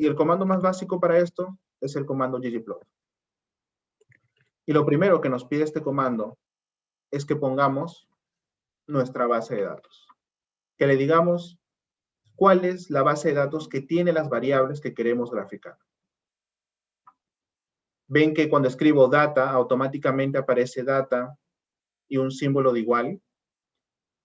Y el comando más básico para esto es el comando ggplot. Y lo primero que nos pide este comando es que pongamos nuestra base de datos. Que le digamos cuál es la base de datos que tiene las variables que queremos graficar. Ven que cuando escribo data, automáticamente aparece data y un símbolo de igual.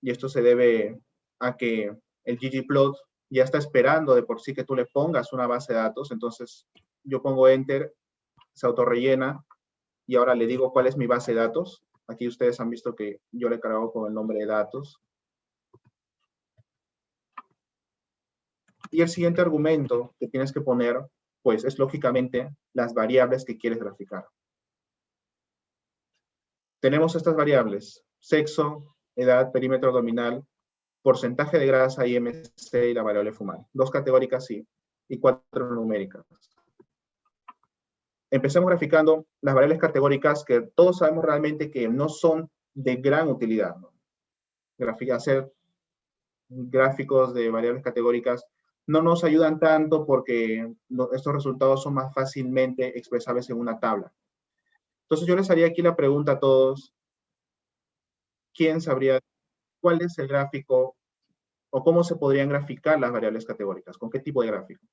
Y esto se debe a que el ggplot ya está esperando de por sí que tú le pongas una base de datos. Entonces, yo pongo enter, se autorrellena y ahora le digo cuál es mi base de datos. Aquí ustedes han visto que yo le he cargado con el nombre de datos. Y el siguiente argumento que tienes que poner, pues, es lógicamente las variables que quieres graficar. Tenemos estas variables: sexo, edad, perímetro abdominal, porcentaje de grasa, IMC y la variable fumar. 2 categóricas sí, y 4 numéricas. Empecemos graficando las variables categóricas que todos sabemos realmente que no son de gran utilidad, ¿no? Hacer gráficos de variables categóricas no nos ayudan tanto porque estos resultados son más fácilmente expresables en una tabla. Entonces yo les haría aquí la pregunta a todos: ¿quién sabría cuál es el gráfico o cómo se podrían graficar las variables categóricas? ¿Con qué tipo de gráfico?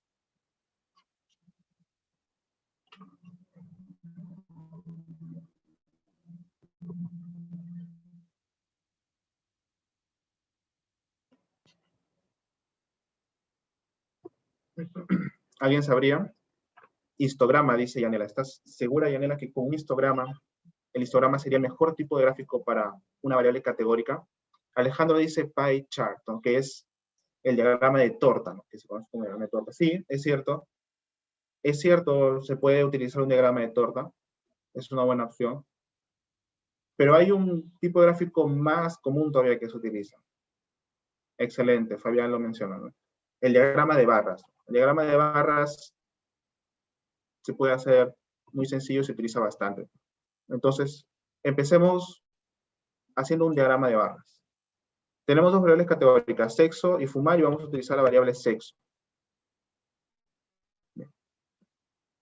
¿Alguien sabría? Histograma, dice Yanela. ¿Estás segura, Yanela, que con un histograma, el histograma sería el mejor tipo de gráfico para una variable categórica? Alejandro dice pie chart, ¿no? Que es el diagrama de torta, ¿no? Que se conoce como diagrama de torta. Sí, es cierto. Es cierto, se puede utilizar un diagrama de torta. Es una buena opción. Pero hay un tipo de gráfico más común todavía que se utiliza. Excelente, Fabián lo menciona, ¿no? El diagrama de barras. El diagrama de barras se puede hacer muy sencillo, se utiliza bastante. Entonces, empecemos haciendo un diagrama de barras. Tenemos 2 variables categóricas, sexo y fumar, y vamos a utilizar la variable sexo. Bien.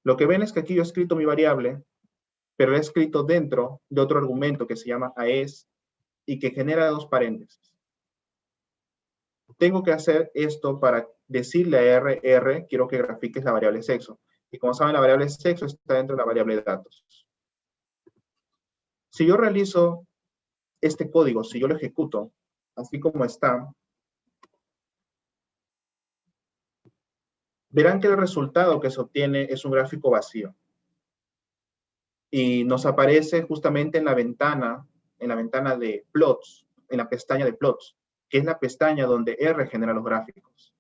Lo que ven es que aquí yo he escrito mi variable, pero la he escrito dentro de otro argumento que se llama AES y que genera 2 paréntesis. Tengo que hacer esto para decirle a R, quiero que grafiques la variable sexo. Y como saben, la variable sexo está dentro de la variable datos. Si yo realizo este código, si yo lo ejecuto, así como está, verán que el resultado que se obtiene es un gráfico vacío. Y nos aparece justamente en la ventana de plots, en la pestaña de plots, que es la pestaña donde R genera los gráficos.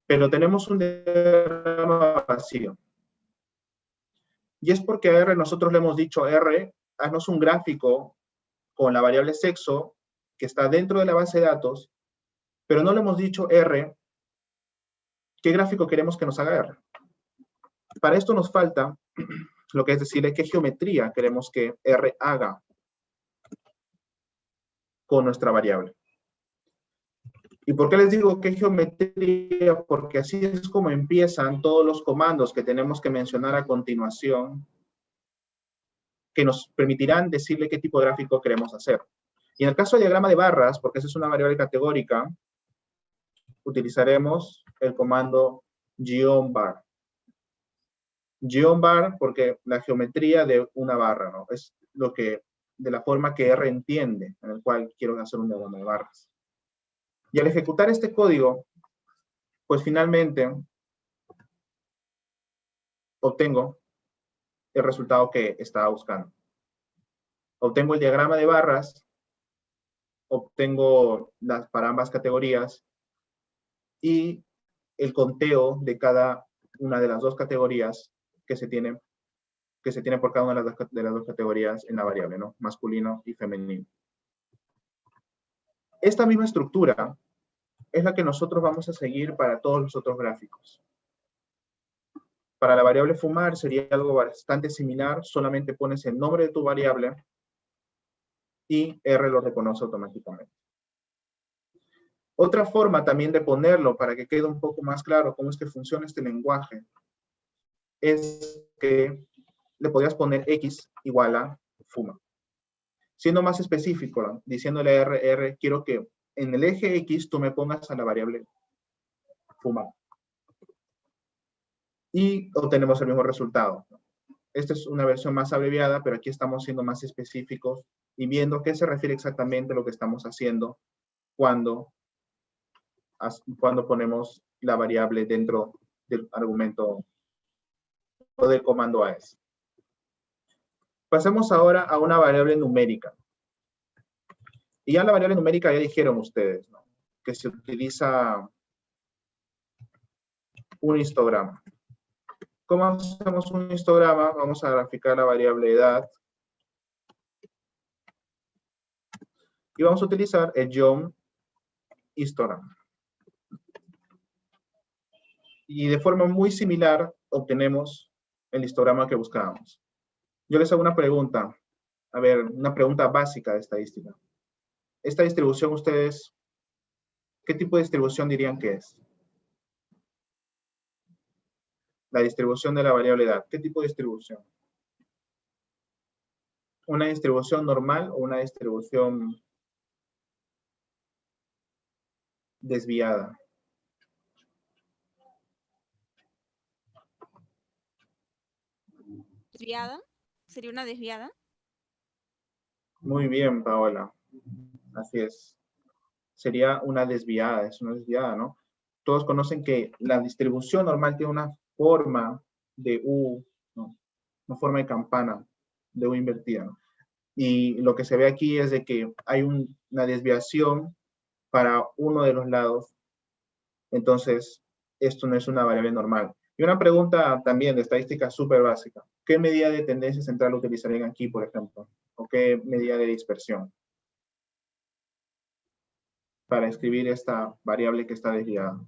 Pero tenemos un diagrama vacío. Y es porque a R nosotros le hemos dicho: R, haznos un gráfico con la variable sexo que está dentro de la base de datos, pero no le hemos dicho R qué gráfico queremos que nos haga R. Para esto nos falta lo que es decirle qué geometría queremos que R haga con nuestra variable. ¿Y por qué les digo qué geometría? Porque así es como empiezan todos los comandos que tenemos que mencionar a continuación, que nos permitirán decirle qué tipo de gráfico queremos hacer. Y en el caso del diagrama de barras, porque esa es una variable categórica, utilizaremos el comando geombar. Geombar porque la geometría de una barra, ¿no? Es lo que, de la forma que R entiende, en el cual quiero hacer un diagrama de barras. Y al ejecutar este código, pues finalmente obtengo el resultado que estaba buscando. Obtengo el diagrama de barras, obtengo para ambas categorías y el conteo de cada una de las 2 categorías que se tiene por cada una de las dos categorías en la variable, ¿no? Masculino y femenino. Esta misma estructura es la que nosotros vamos a seguir para todos los otros gráficos. Para la variable fumar sería algo bastante similar, solamente pones el nombre de tu variable y R lo reconoce automáticamente. Otra forma también de ponerlo para que quede un poco más claro cómo es que funciona este lenguaje es que le podrías poner X igual a fuma. Siendo más específico, ¿no? Diciéndole a R, quiero que en el eje X tú me pongas a la variable fuma. Y obtenemos el mismo resultado. Esta es una versión más abreviada, pero aquí estamos siendo más específicos y viendo qué se refiere exactamente a lo que estamos haciendo cuando ponemos la variable dentro del argumento o del comando AES. Pasemos ahora a una variable numérica. Y ya la variable numérica ya dijeron ustedes, ¿no? Que se utiliza un histograma. ¿Cómo hacemos un histograma? Vamos a graficar la variable edad. Y vamos a utilizar el Young histograma. Y de forma muy similar obtenemos el histograma que buscábamos. Yo les hago una pregunta. A ver, una pregunta básica de estadística. Esta distribución, ustedes, ¿qué tipo de distribución dirían que es? La distribución de la variable edad. ¿Qué tipo de distribución? ¿Una distribución normal o una distribución desviada? ¿Desviada? ¿Sería una desviada? Muy bien, Paola. Así es. Sería una desviada, es una desviada, ¿no? Todos conocen que la distribución normal tiene una forma de U, ¿no? Una forma de campana, de U invertida, ¿no? Y lo que se ve aquí es de que hay una desviación para uno de los lados. Entonces, esto no es una variable normal. Y una pregunta también de estadística súper básica. ¿Qué medida de tendencia central utilizarían aquí, por ejemplo? ¿O qué medida de dispersión para escribir esta variable que está desviada?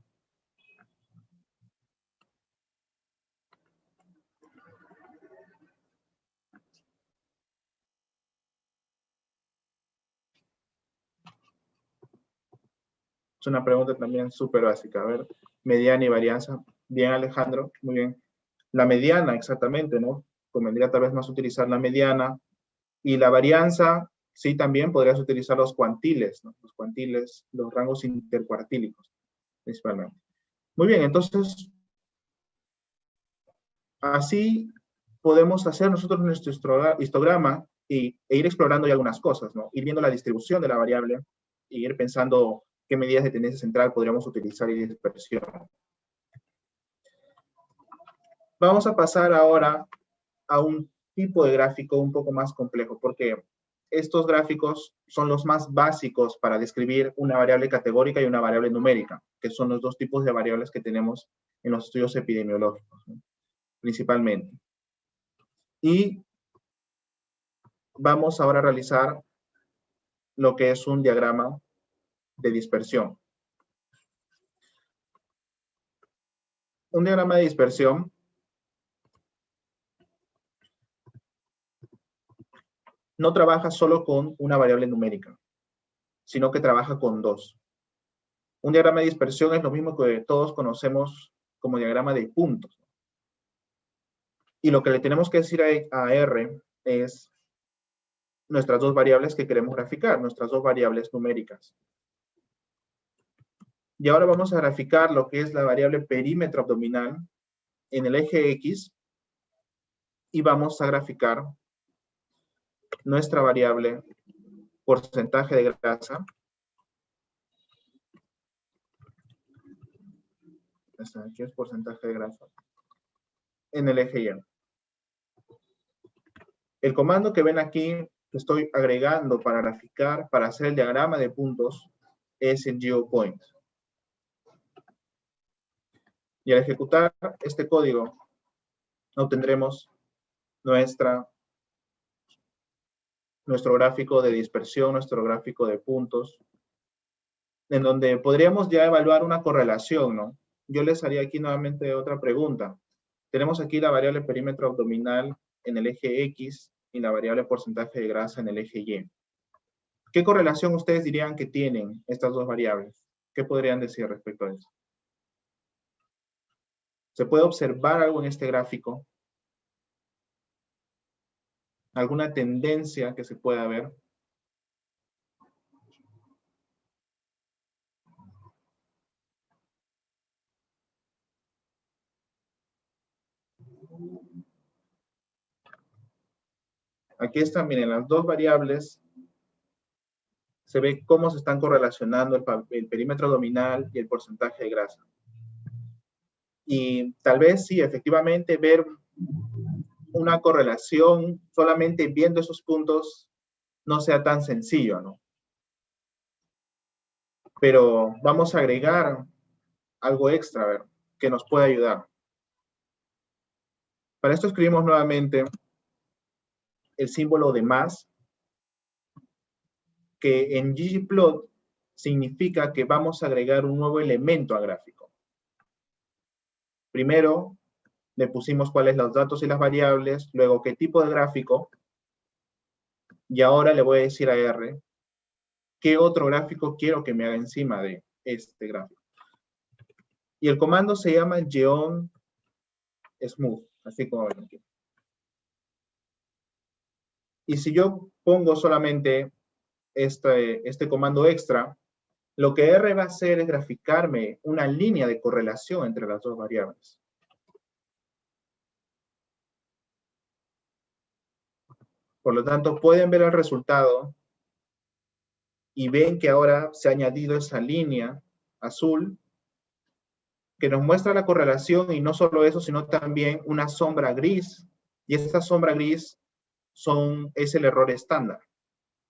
Es una pregunta también súper básica. A ver, mediana y varianza. Bien, Alejandro, muy bien. La mediana, exactamente, ¿no? Convendría tal vez más utilizar la mediana. Y la varianza, sí, también podrías utilizar los cuantiles, ¿no? Los cuantiles, los rangos intercuartílicos, principalmente. Muy bien, entonces, así podemos hacer nosotros nuestro histograma e ir explorando ya algunas cosas, ¿no? Ir viendo la distribución de la variable e ir pensando qué medidas de tendencia central podríamos utilizar y dispersión. Vamos a pasar ahora a un tipo de gráfico un poco más complejo, porque estos gráficos son los más básicos para describir una variable categórica y una variable numérica, que son los dos tipos de variables que tenemos en los estudios epidemiológicos, ¿no? Principalmente. Y vamos ahora a realizar lo que es un diagrama de dispersión. Un diagrama de dispersión no trabaja solo con una variable numérica, sino que trabaja con dos. Un diagrama de dispersión es lo mismo que todos conocemos como diagrama de puntos. Y lo que le tenemos que decir a R es nuestras dos variables que queremos graficar, nuestras dos variables numéricas. Y ahora vamos a graficar lo que es la variable perímetro abdominal en el eje X y vamos a graficar nuestra variable porcentaje de grasa. Aquí es porcentaje de grasa en el eje Y. El comando que ven aquí que estoy agregando para graficar, para hacer el diagrama de puntos, es el GeoPoint. Y al ejecutar este código, obtendremos nuestro gráfico de dispersión, nuestro gráfico de puntos, en donde podríamos ya evaluar una correlación, ¿no? Yo les haría aquí nuevamente otra pregunta. Tenemos aquí la variable perímetro abdominal en el eje X y la variable porcentaje de grasa en el eje Y. ¿Qué correlación ustedes dirían que tienen estas dos variables? ¿Qué podrían decir respecto a eso? ¿Se puede observar algo en este gráfico? ¿Alguna tendencia que se pueda ver? Aquí están, miren, las dos variables. Se ve cómo se están correlacionando el perímetro abdominal y el porcentaje de grasa. Y tal vez sí, efectivamente, ver una correlación solamente viendo esos puntos no sea tan sencillo, ¿no? Pero vamos a agregar algo extra, a ver, que nos puede ayudar. Para esto escribimos nuevamente el símbolo de más, que en ggplot significa que vamos a agregar un nuevo elemento al gráfico. Primero, le pusimos cuáles los datos y las variables, luego qué tipo de gráfico, y ahora le voy a decir a R qué otro gráfico quiero que me haga encima de este gráfico. Y el comando se llama geom smooth, así como ven aquí. Y si yo pongo solamente este comando extra, lo que R va a hacer es graficarme una línea de correlación entre las dos variables. Por lo tanto, pueden ver el resultado y ven que ahora se ha añadido esa línea azul que nos muestra la correlación, y no solo eso, sino también una sombra gris. Y esta sombra gris es el error estándar.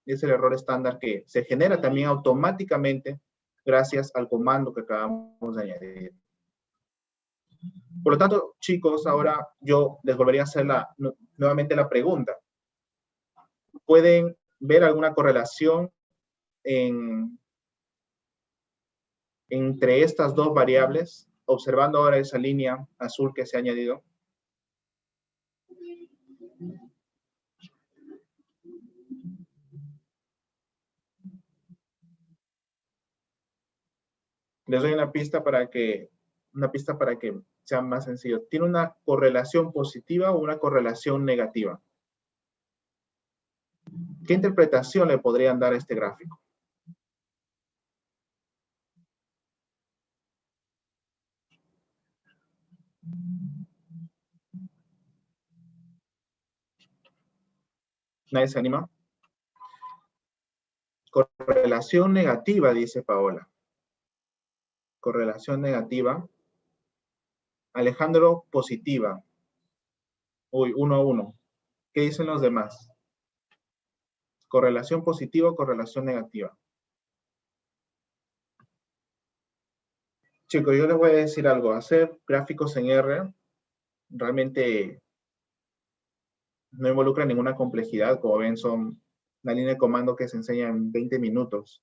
Es el error estándar que se genera también automáticamente gracias al comando que acabamos de añadir. Por lo tanto, chicos, ahora yo les volvería a hacer nuevamente la pregunta. ¿Pueden ver alguna correlación entre estas dos variables, observando ahora esa línea azul que se ha añadido? Les doy una pista para que sea más sencillo. ¿Tiene una correlación positiva o una correlación negativa? ¿Qué interpretación le podrían dar a este gráfico? ¿Nadie se anima? Correlación negativa, dice Paola. Correlación negativa. Alejandro, positiva. Uy, 1-1. ¿Qué dicen los demás? Correlación positiva o correlación negativa. Chicos, yo les voy a decir algo. Hacer gráficos en R realmente no involucra ninguna complejidad. Como ven, son una línea de comando que se enseña en 20 minutos.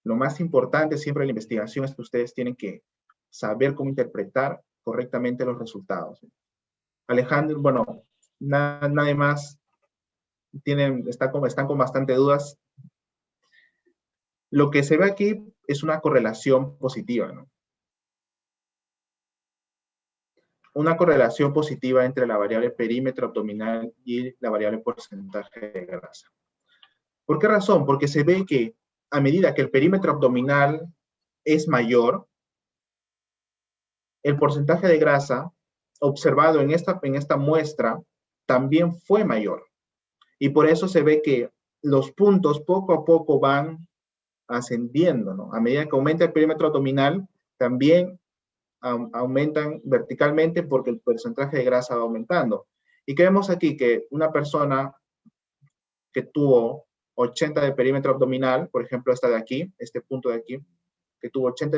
Lo más importante siempre en la investigación es que ustedes tienen que saber cómo interpretar correctamente los resultados. Alejandro, bueno, nadie más están con bastante dudas. Lo que se ve aquí es una correlación positiva, ¿no? Una correlación positiva entre la variable perímetro abdominal y la variable porcentaje de grasa. ¿Por qué razón? Porque se ve que a medida que el perímetro abdominal es mayor, el porcentaje de grasa observado en esta muestra también fue mayor. Y por eso se ve que los puntos poco a poco van ascendiendo, ¿no? A medida que aumenta el perímetro abdominal, también aumentan verticalmente porque el porcentaje de grasa va aumentando. Y que vemos aquí que una persona que tuvo 80 de perímetro abdominal, por ejemplo, esta de aquí, este punto de aquí, que tuvo 80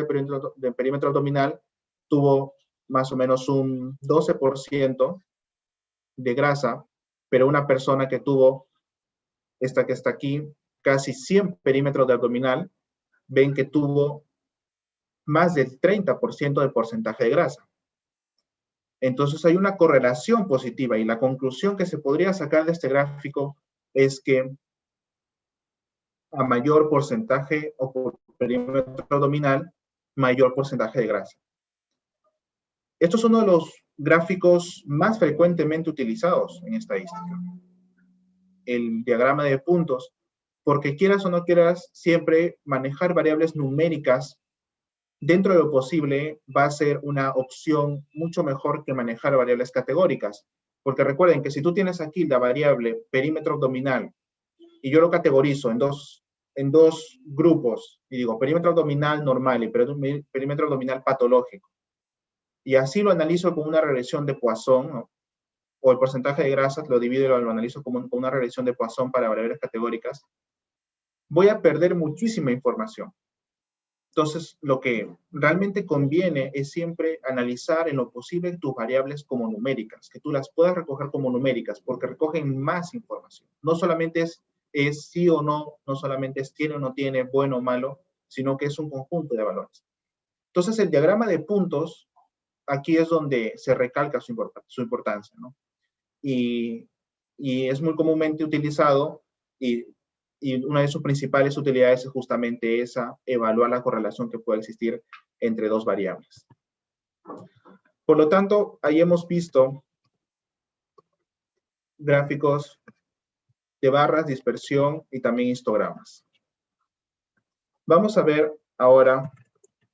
de perímetro abdominal, tuvo más o menos un 12% de grasa, pero una persona que tuvo, esta que está aquí, casi 100 perímetros de abdominal, ven que tuvo más del 30% de porcentaje de grasa. Entonces hay una correlación positiva, y la conclusión que se podría sacar de este gráfico es que a mayor porcentaje o perímetro abdominal, mayor porcentaje de grasa. Esto es uno de los gráficos más frecuentemente utilizados en estadística. El diagrama de puntos, porque quieras o no quieras, siempre manejar variables numéricas dentro de lo posible va a ser una opción mucho mejor que manejar variables categóricas. Porque recuerden que si tú tienes aquí la variable perímetro abdominal y yo lo categorizo en dos grupos, y digo perímetro abdominal normal y perímetro abdominal patológico, y así lo analizo con una regresión de Poisson, ¿no? O el porcentaje de grasas lo divido y lo analizo con una regresión de Poisson para variables categóricas, voy a perder muchísima información. Entonces, lo que realmente conviene es siempre analizar en lo posible tus variables como numéricas, que tú las puedas recoger como numéricas, porque recogen más información. No solamente es sí o no, no solamente es tiene o no tiene, bueno o malo, sino que es un conjunto de valores. Entonces, el diagrama de puntos, aquí es donde se recalca su importancia, ¿no? Y es muy comúnmente utilizado y una de sus principales utilidades es justamente esa, evaluar la correlación que puede existir entre dos variables. Por lo tanto, ahí hemos visto gráficos de barras, dispersión y también histogramas. Vamos a ver ahora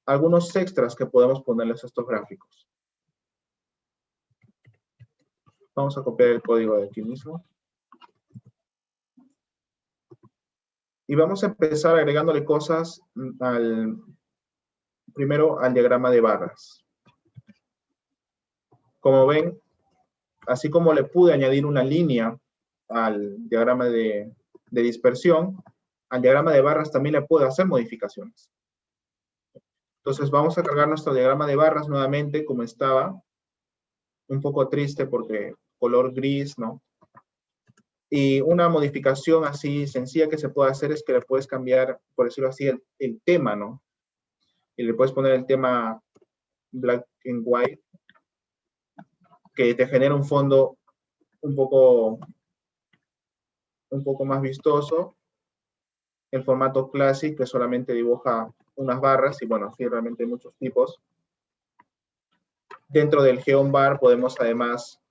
algunos extras que podemos ponerles a estos gráficos. Vamos a copiar el código de aquí mismo. Y vamos a empezar agregándole cosas primero al diagrama de barras. Como ven, así como le pude añadir una línea al diagrama de dispersión, al diagrama de barras también le puedo hacer modificaciones. Entonces vamos a cargar nuestro diagrama de barras nuevamente como estaba. Un poco triste porque color gris, ¿no? Y una modificación así sencilla que se puede hacer es que le puedes cambiar, por decirlo así, el tema, ¿no? Y le puedes poner el tema black and white, que te genera un fondo un poco más vistoso. El formato Classic, que solamente dibuja unas barras, y bueno, sí, realmente hay muchos tipos. Dentro del Geom Bar podemos además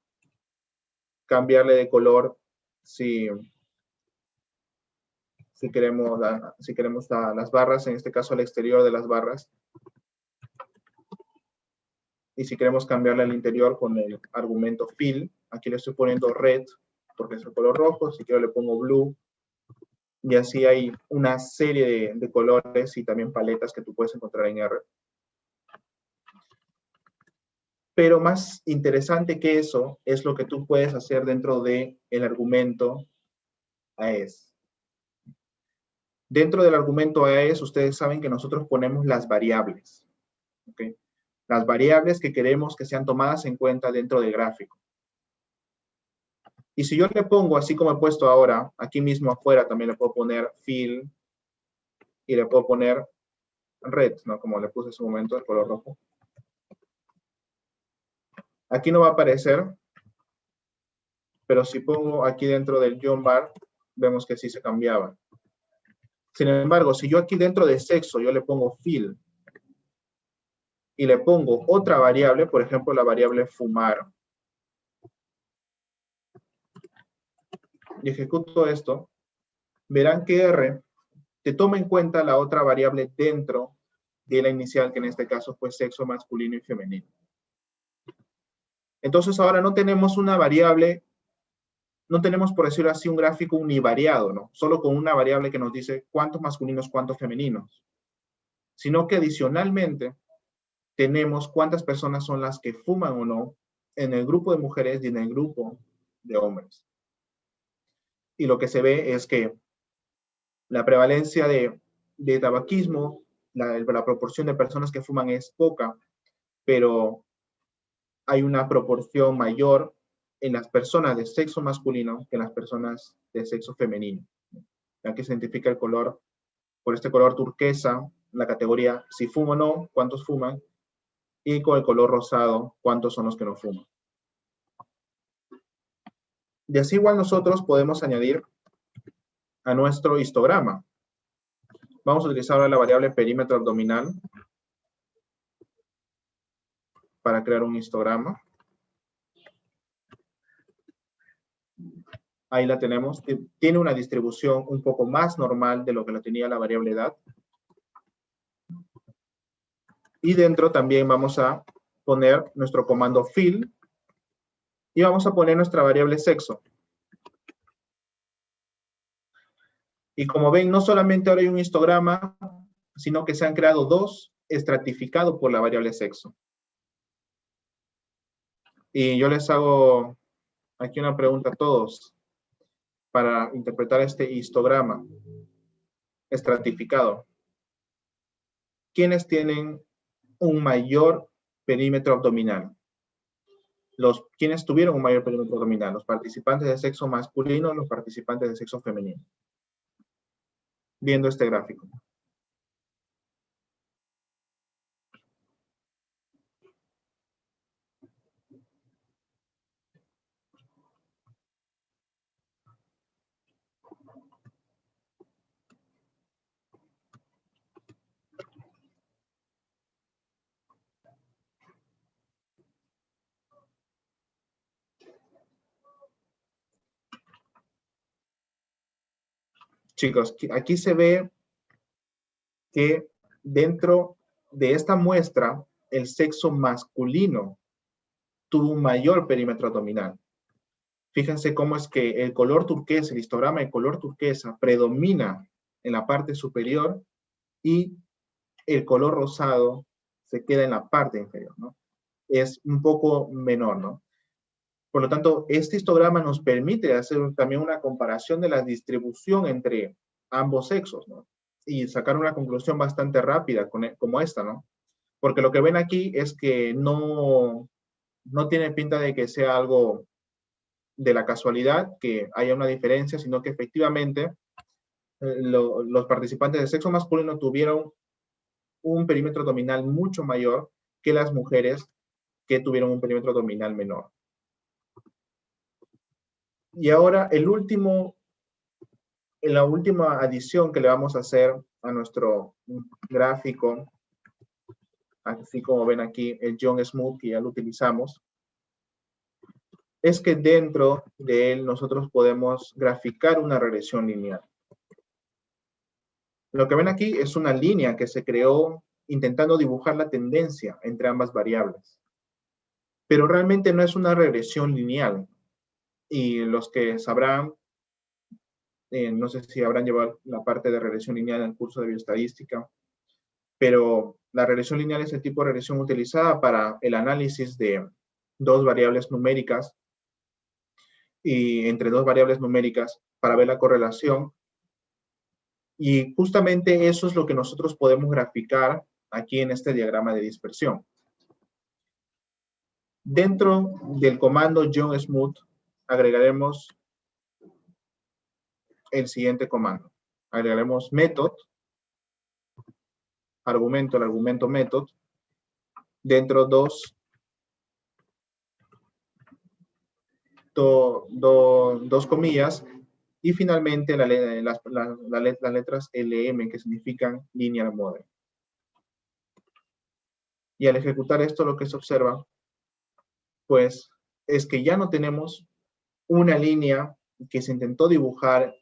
cambiarle de color si queremos las barras, en este caso al exterior de las barras. Y si queremos cambiarle al interior con el argumento fill, aquí le estoy poniendo red, porque es el color rojo, si quiero le pongo blue, y así hay una serie de colores y también paletas que tú puedes encontrar en R. Pero más interesante que eso es lo que tú puedes hacer dentro del argumento AES. Dentro del argumento AES, ustedes saben que nosotros ponemos las variables, ¿okay? Las variables que queremos que sean tomadas en cuenta dentro del gráfico. Y si yo le pongo, así como he puesto ahora, aquí mismo afuera también le puedo poner fill y le puedo poner red, ¿no? Como le puse en su momento, el color rojo. Aquí no va a aparecer, pero si pongo aquí dentro del Geom Bar, vemos que sí se cambiaba. Sin embargo, si yo aquí dentro de sexo, yo le pongo fill y le pongo otra variable, por ejemplo, la variable fumar, y ejecuto esto, verán que R te toma en cuenta la otra variable dentro de la inicial, que en este caso fue sexo masculino y femenino. Entonces ahora no tenemos una variable, no tenemos, por decirlo así, un gráfico univariado, ¿no? Solo con una variable que nos dice cuántos masculinos, cuántos femeninos. Sino que adicionalmente tenemos cuántas personas son las que fuman o no en el grupo de mujeres y en el grupo de hombres. Y lo que se ve es que la prevalencia de tabaquismo, la proporción de personas que fuman es poca, pero hay una proporción mayor en las personas de sexo masculino que en las personas de sexo femenino. Aquí se identifica el color, por este color turquesa, la categoría si fuman o no, cuántos fuman, y con el color rosado, cuántos son los que no fuman. Y así igual nosotros podemos añadir a nuestro histograma. Vamos a utilizar ahora la variable perímetro abdominal para crear un histograma. Ahí la tenemos. Tiene una distribución un poco más normal de lo que la tenía la variable edad. Y dentro también vamos a poner nuestro comando fill y vamos a poner nuestra variable sexo. Y como ven, no solamente ahora hay un histograma, sino que se han creado dos estratificados por la variable sexo. Y yo les hago aquí una pregunta a todos para interpretar este histograma estratificado. ¿Quiénes tienen un mayor perímetro abdominal? ¿Quiénes tuvieron un mayor perímetro abdominal? ¿Los participantes de sexo masculino o los participantes de sexo femenino? Viendo este gráfico. Chicos, aquí se ve que dentro de esta muestra, el sexo masculino tuvo un mayor perímetro abdominal. Fíjense cómo es que el color turquesa, el histograma de color turquesa, predomina en la parte superior y el color rosado se queda en la parte inferior, ¿no? Es un poco menor, ¿no? Por lo tanto, este histograma nos permite hacer también una comparación de la distribución entre ambos sexos, ¿no? Y sacar una conclusión bastante rápida como esta, ¿no? Porque lo que ven aquí es que no tiene pinta de que sea algo de la casualidad, que haya una diferencia, sino que efectivamente los participantes de sexo masculino tuvieron un perímetro abdominal mucho mayor que las mujeres que tuvieron un perímetro abdominal menor. Y ahora la última adición que le vamos a hacer a nuestro gráfico, así como ven aquí el John Smoot, que ya lo utilizamos, es que dentro de él nosotros podemos graficar una regresión lineal. Lo que ven aquí es una línea que se creó intentando dibujar la tendencia entre ambas variables. Pero realmente no es una regresión lineal. Y los que sabrán, no sé si habrán llevado la parte de regresión lineal en el curso de bioestadística, pero la regresión lineal es el tipo de regresión utilizada para el análisis de dos variables numéricas y entre dos variables numéricas para ver la correlación. Y justamente eso es lo que nosotros podemos graficar aquí en este diagrama de dispersión. Dentro del comando John Smoot agregaremos el siguiente comando. Agregaremos method, argumento, el argumento method, dentro dos comillas, y finalmente las letras LM, que significan linear model. Y al ejecutar esto, lo que se observa, pues, es que ya no tenemos una línea que se intentó dibujar,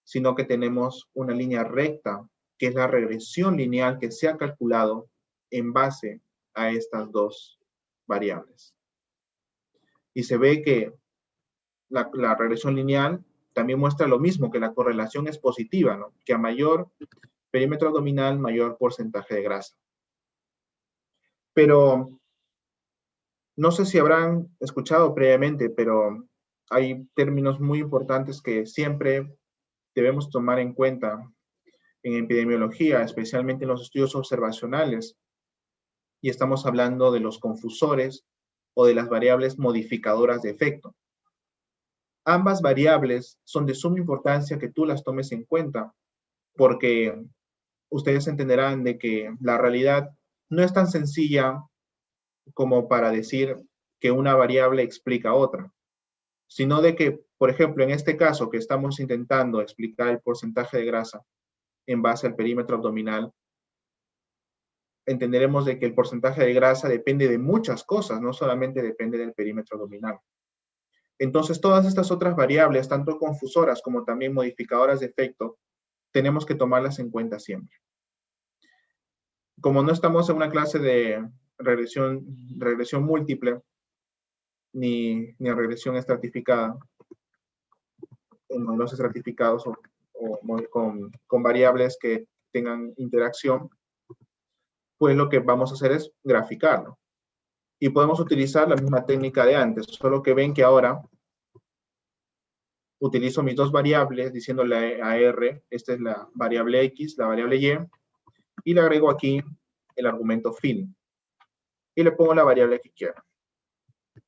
sino que tenemos una línea recta, que es la regresión lineal que se ha calculado en base a estas dos variables. Y se ve que la regresión lineal también muestra lo mismo, que la correlación es positiva, ¿no? Que a mayor perímetro abdominal, mayor porcentaje de grasa. Pero no sé si habrán escuchado previamente, pero hay términos muy importantes que siempre debemos tomar en cuenta en epidemiología, especialmente en los estudios observacionales, y estamos hablando de los confusores o de las variables modificadoras de efecto. Ambas variables son de suma importancia que tú las tomes en cuenta, porque ustedes entenderán de que la realidad no es tan sencilla como para decir que una variable explica otra, sino de que, por ejemplo, en este caso que estamos intentando explicar el porcentaje de grasa, en base al perímetro abdominal, entenderemos de que el porcentaje de grasa depende de muchas cosas, no solamente depende del perímetro abdominal. Entonces, todas estas otras variables, tanto confusoras como también modificadoras de efecto, tenemos que tomarlas en cuenta siempre. Como no estamos en una clase de regresión múltiple, ni regresión estratificada, en modelos estratificados o con variables que tengan interacción, pues lo que vamos a hacer es graficarlo. Y podemos utilizar la misma técnica de antes, solo que ven que ahora utilizo mis dos variables diciéndole a R, esta es la variable X, la variable Y le agrego aquí el argumento fin. Y le pongo la variable que quiero.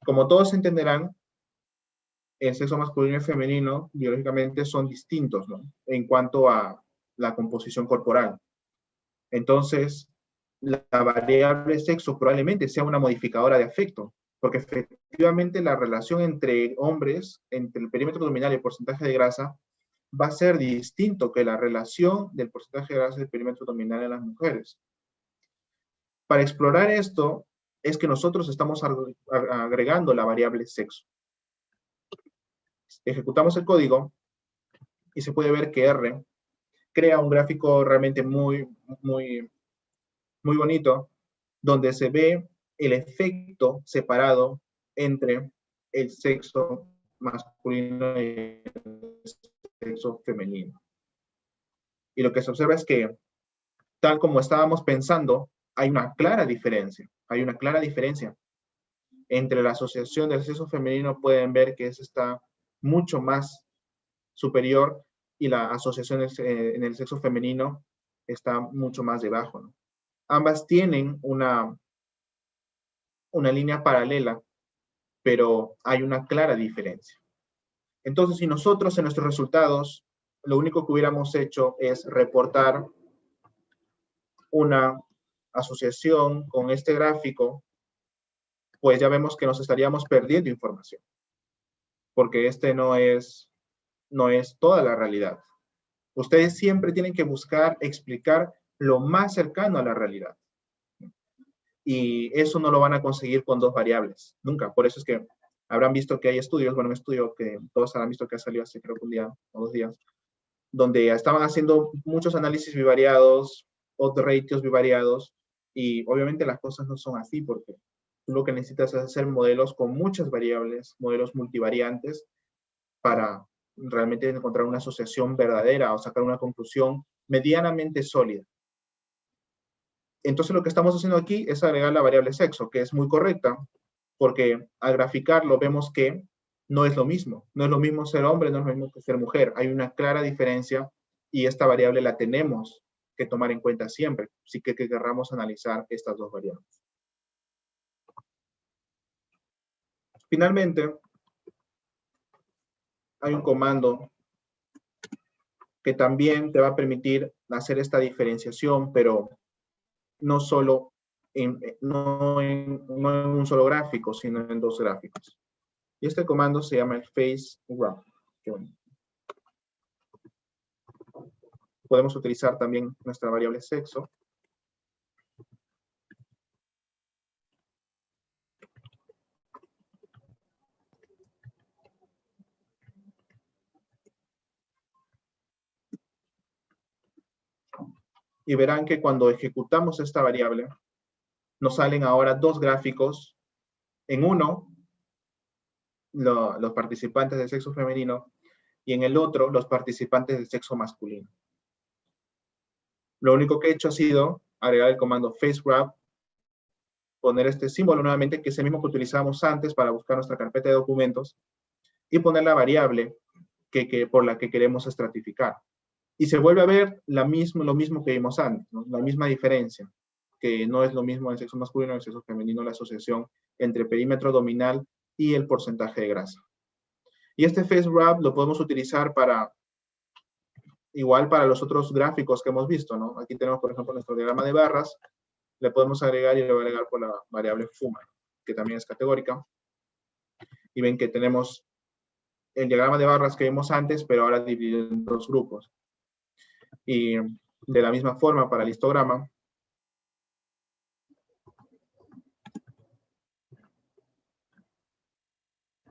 Como todos entenderán, el sexo masculino y femenino biológicamente son distintos, ¿no? En cuanto a la composición corporal. Entonces, la variable sexo probablemente sea una modificadora de afecto, porque efectivamente la relación entre hombres, entre el perímetro abdominal y el porcentaje de grasa, va a ser distinto que la relación del porcentaje de grasa del perímetro abdominal en las mujeres. Para explorar esto, es que nosotros estamos agregando la variable sexo. Ejecutamos el código y se puede ver que R crea un gráfico realmente muy bonito, donde se ve el efecto separado entre el sexo masculino y el sexo femenino. Y lo que se observa es que, tal como estábamos pensando, hay una clara diferencia. Hay una clara diferencia entre la asociación del sexo femenino. Pueden ver que esa está mucho más superior y la asociación en el sexo femenino está mucho más debajo, ¿no? Ambas tienen una línea paralela, pero hay una clara diferencia. Entonces, si nosotros en nuestros resultados, lo único que hubiéramos hecho es reportar una asociación con este gráfico, pues ya vemos que nos estaríamos perdiendo información, porque este no es toda la realidad. Ustedes siempre tienen que buscar explicar lo más cercano a la realidad. Y eso no lo van a conseguir con dos variables, nunca. Por eso es que habrán visto que hay estudios, bueno, un estudio que todos habrán visto que ha salido hace creo que un día o 2 días, donde estaban haciendo muchos análisis bivariados, odds ratios bivariados, y obviamente las cosas no son así, porque tú lo que necesitas es hacer modelos con muchas variables, modelos multivariantes, para realmente encontrar una asociación verdadera o sacar una conclusión medianamente sólida. Entonces lo que estamos haciendo aquí es agregar la variable sexo, que es muy correcta, porque al graficarlo vemos que no es lo mismo. No es lo mismo ser hombre, no es lo mismo que ser mujer. Hay una clara diferencia y esta variable la tenemos que tomar en cuenta siempre, si que querramos analizar estas dos variables. Finalmente, hay un comando que también te va a permitir hacer esta diferenciación, pero no solo no en un solo gráfico, sino en dos gráficos. Y este comando se llama el face graph. Podemos utilizar también nuestra variable sexo. Y verán que cuando ejecutamos esta variable, nos salen ahora dos gráficos. En uno, los participantes del sexo femenino, y en el otro, los participantes del sexo masculino. Lo único que he hecho ha sido agregar el comando facegraph, poner este símbolo nuevamente, que es el mismo que utilizamos antes para buscar nuestra carpeta de documentos, y poner la variable por la que queremos estratificar. Y se vuelve a ver lo mismo que vimos antes, ¿no? La misma diferencia, que no es lo mismo en el sexo masculino y en el sexo femenino, la asociación entre perímetro abdominal y el porcentaje de grasa. Y este facegraph lo podemos utilizar igual para los otros gráficos que hemos visto, ¿no? Aquí tenemos, por ejemplo, nuestro diagrama de barras, le podemos agregar y le voy a agregar por la variable FUMA, que también es categórica. Y ven que tenemos el diagrama de barras que vimos antes, pero ahora dividido en dos grupos. Y De la misma forma para el histograma.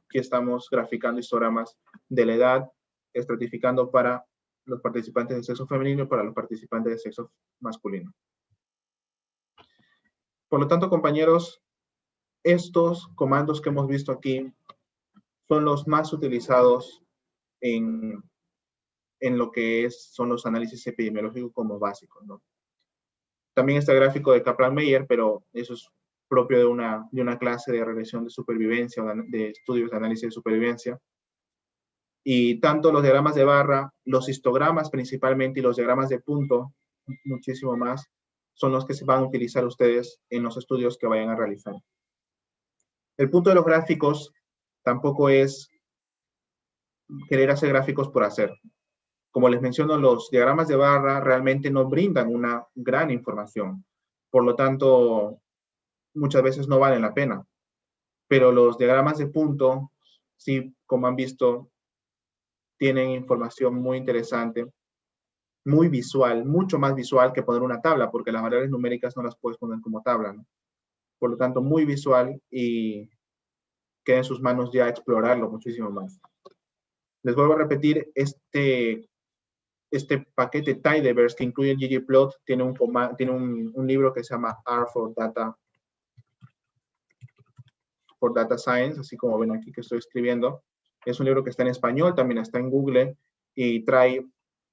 Aquí estamos graficando histogramas de la edad, estratificando para los participantes de sexo femenino y para los participantes de sexo masculino. Por lo tanto, compañeros, estos comandos que hemos visto aquí son los más utilizados en lo que son los análisis epidemiológicos como básicos, ¿no? También está el gráfico de Kaplan-Meier, pero eso es propio de una clase de regresión de supervivencia o de estudios de análisis de supervivencia. Y tanto los diagramas de barra, los histogramas principalmente y los diagramas de punto, muchísimo más, son los que se van a utilizar ustedes en los estudios que vayan a realizar. El punto de los gráficos tampoco es querer hacer gráficos por hacer. Como les menciono, los diagramas de barra realmente no brindan una gran información. Por lo tanto, muchas veces no valen la pena. Pero los diagramas de punto, sí, como han visto, tienen información muy interesante, muy visual, mucho más visual que poner una tabla, porque las variables numéricas no las puedes poner como tabla, ¿no? Por lo tanto, muy visual y queda en sus manos ya explorarlo muchísimo más. Les vuelvo a repetir, este paquete Tidyverse que incluye el ggplot tiene un libro que se llama R for Data Science, así como ven aquí que estoy escribiendo. Es un libro que está en español, también está en Google y trae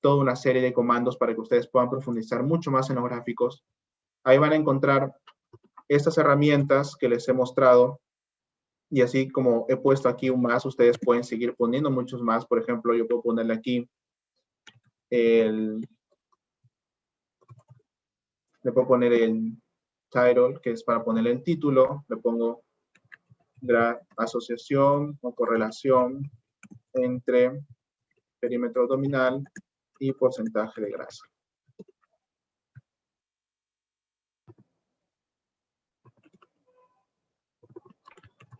toda una serie de comandos para que ustedes puedan profundizar mucho más en los gráficos. Ahí van a encontrar estas herramientas que les he mostrado y así como he puesto aquí un más, ustedes pueden seguir poniendo muchos más. Por ejemplo, yo puedo ponerle aquí le puedo poner el title, que es para ponerle el título. Le pongo asociación o correlación entre perímetro abdominal y porcentaje de grasa.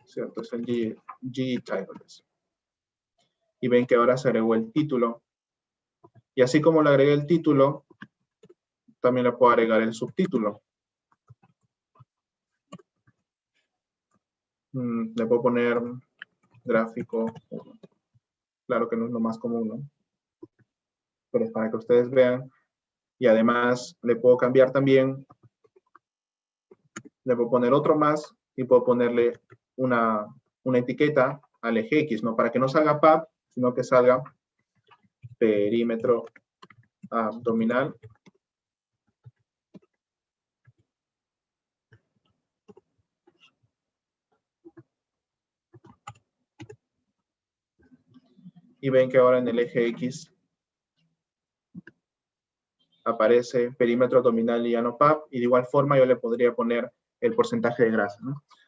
¿Cierto? Es el G-title. Y ven que ahora se agregó el título. Y así como le agregué el título, también le puedo agregar el subtítulo. Le puedo poner gráfico. Claro que no es lo más común, ¿no? Pero es para que ustedes vean. Y además le puedo cambiar también. Le puedo poner otro más y puedo ponerle una etiqueta al eje X, ¿no? Para que no salga PAP, sino que salga perímetro abdominal. Y ven que ahora en el eje X aparece perímetro abdominal y ya no PAP, y de igual forma yo le podría poner el porcentaje de grasa, ¿no?